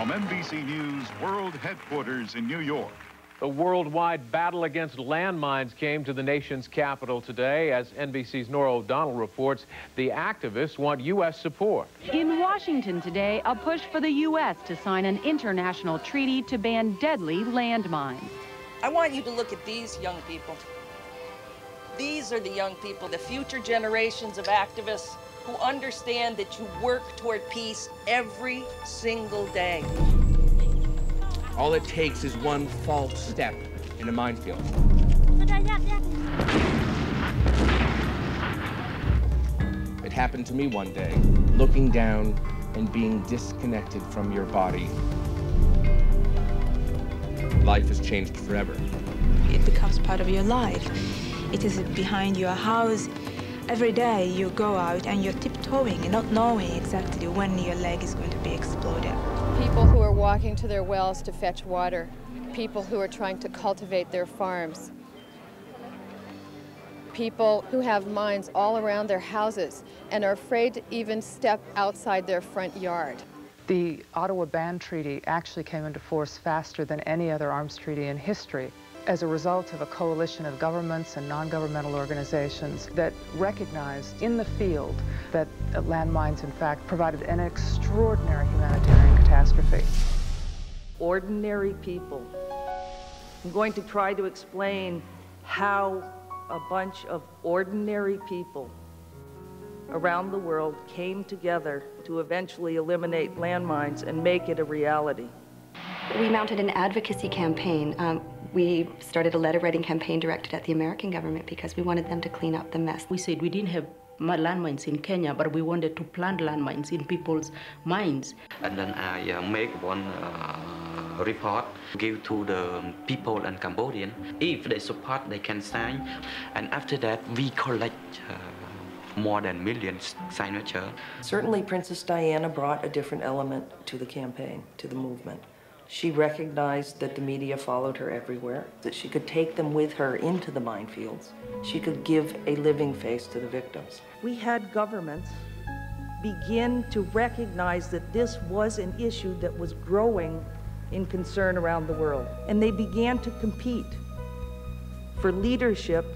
From NBC News World Headquarters in New York. The worldwide battle against landmines came to the nation's capital today. As NBC's Nora O'Donnell reports, the activists want U.S. support. In Washington today, a push for the U.S. to sign an international treaty to ban deadly landmines. I want you to look at these young people. These are the young people, the future generations of activists who understand that you work toward peace every single day. All it takes is one false step in a minefield. It happened to me one day, looking down and being disconnected from your body. Life has changed forever. It becomes part of your life. It is behind your house. Every day you go out and you're tiptoeing and not knowing exactly when your leg is going to be exploded. People who are walking to their wells to fetch water. People who are trying to cultivate their farms. People who have mines all around their houses and are afraid to even step outside their front yard. The Ottawa Ban Treaty actually came into force faster than any other arms treaty in history as a result of a coalition of governments and non-governmental organizations that recognized in the field that landmines, in fact, provided an extraordinary humanitarian catastrophe. Ordinary people. I'm going to try to explain how a bunch of ordinary people around the world came together to eventually eliminate landmines and make it a reality. We mounted an advocacy campaign. We started a letter-writing campaign directed at the American government because we wanted them to clean up the mess. We said we didn't have landmines in Kenya, but we wanted to plant landmines in people's minds. And then I make one report, give to the people in Cambodia. If they support, they can sign. And after that, we collect more than millions signatures. Certainly, Princess Diana brought a different element to the campaign, to the movement. She recognized that the media followed her everywhere, that she could take them with her into the minefields. She could give a living face to the victims. We had governments begin to recognize that this was an issue that was growing in concern around the world. And they began to compete for leadership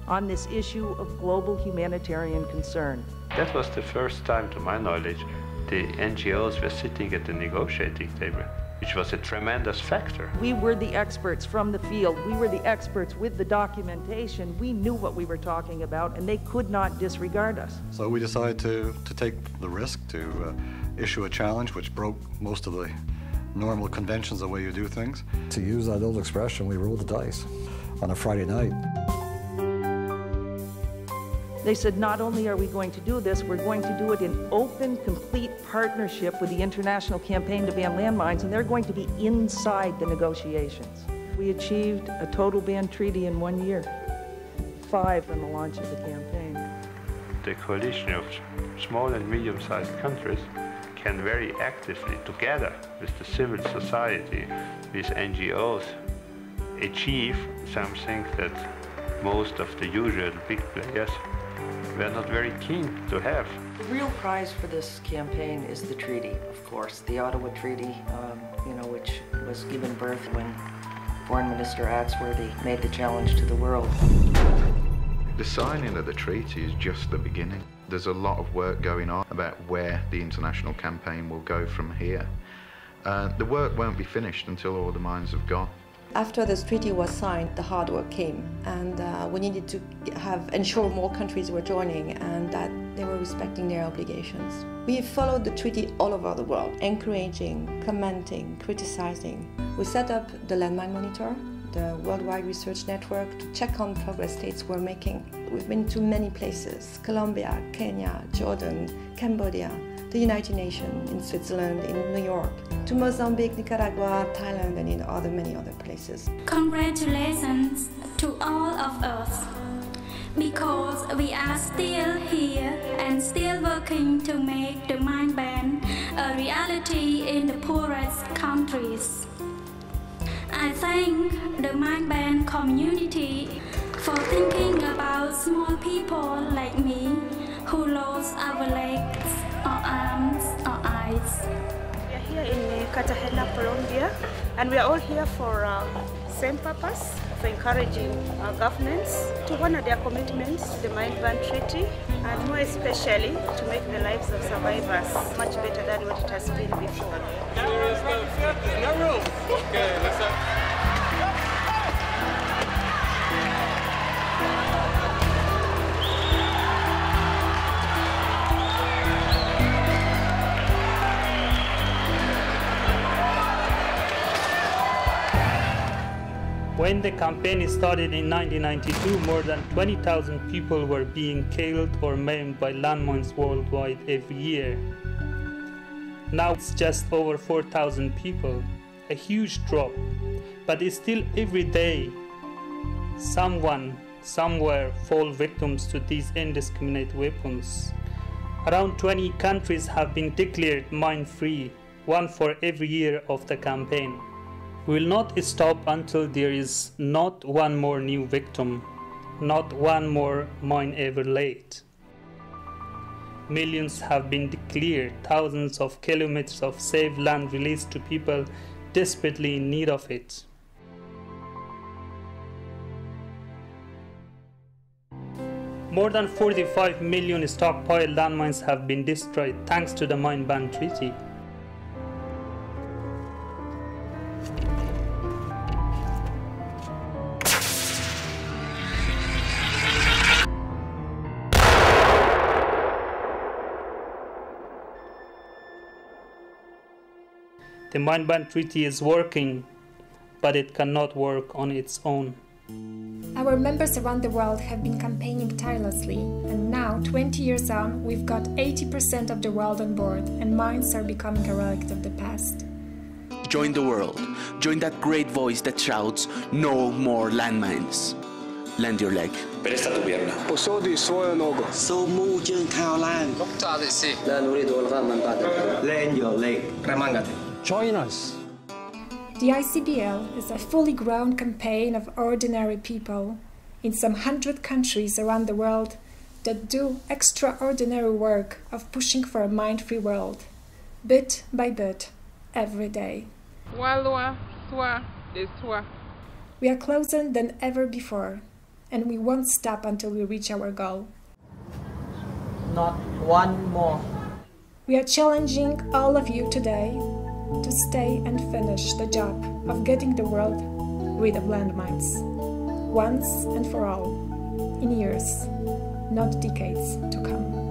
on this issue of global humanitarian concern. That was the first time, to my knowledge, the NGOs were sitting at the negotiating table, which was a tremendous factor. We were the experts from the field. We were the experts with the documentation. We knew what we were talking about, and they could not disregard us. So we decided to take the risk to issue a challenge which broke most of the normal conventions of the way you do things. To use that old expression, we rolled the dice on a Friday night. They said, not only are we going to do this, we're going to do it in open, complete partnership with the International Campaign to Ban Landmines, and they're going to be inside the negotiations. We achieved a total ban treaty in 1 year, 5 from the launch of the campaign. The coalition of small and medium-sized countries can very actively, together with the civil society, with NGOs, achieve something that most of the usual big players were not very keen to have. The real prize for this campaign is the treaty, of course, the Ottawa Treaty, which was given birth when Foreign Minister Axworthy made the challenge to the world. The signing of the treaty is just the beginning. There's a lot of work going on about where the international campaign will go from here. The work won't be finished until all the mines have gone. After this treaty was signed, the hard work came, and we needed to ensure more countries were joining and that they were respecting their obligations. We followed the treaty all over the world, encouraging, commenting, criticizing. We set up the Landmine Monitor, the worldwide research network, to check on progress states were making. We've been to many places: Colombia, Kenya, Jordan, Cambodia, the United Nations, in Switzerland, in New York, to Mozambique, Nicaragua, Thailand, and in many other places. Congratulations to all of us, because we are still here and still working to make the mine ban a reality in the poorest countries. I thank the mine ban community for thinking about small people like me who lost our legs or arms or eyes. We are here in Cartagena, Colombia, and we are all here for same purpose of encouraging our governments to honor their commitments to the Mind Ban Treaty, and more especially to make the lives of survivors much better than what it has been before. No rules. Okay, let's go. When the campaign started in 1992, more than 20,000 people were being killed or maimed by landmines worldwide every year. Now it's just over 4,000 people, a huge drop, but it's still every day someone, somewhere fall victims to these indiscriminate weapons. Around 20 countries have been declared mine-free, one for every year of the campaign. We will not stop until there is not one more new victim, not one more mine ever laid. Millions have been declared, thousands of kilometers of safe land released to people desperately in need of it. More than 45 million stockpile landmines have been destroyed thanks to the Mind Ban Treaty. The Mind Ban Treaty is working, but it cannot work on its own. Our members around the world have been campaigning tirelessly, and now, 20 years on, we've got 80% of the world on board, and mines are becoming a relic of the past. Join the world. Join that great voice that shouts, "No more landmines." Lend your leg. Presta tu pierna. Posodi svojo nogo. Lend your leg. Remángate. Join us. The ICBL is a fully grown campaign of ordinary people in some 100 countries around the world that do extraordinary work of pushing for a mind-free world, bit by bit, every day. We are closer than ever before, and we won't stop until we reach our goal. Not one more. We are challenging all of you today to stay and finish the job of getting the world rid of landmines, once and for all, in years, not decades to come.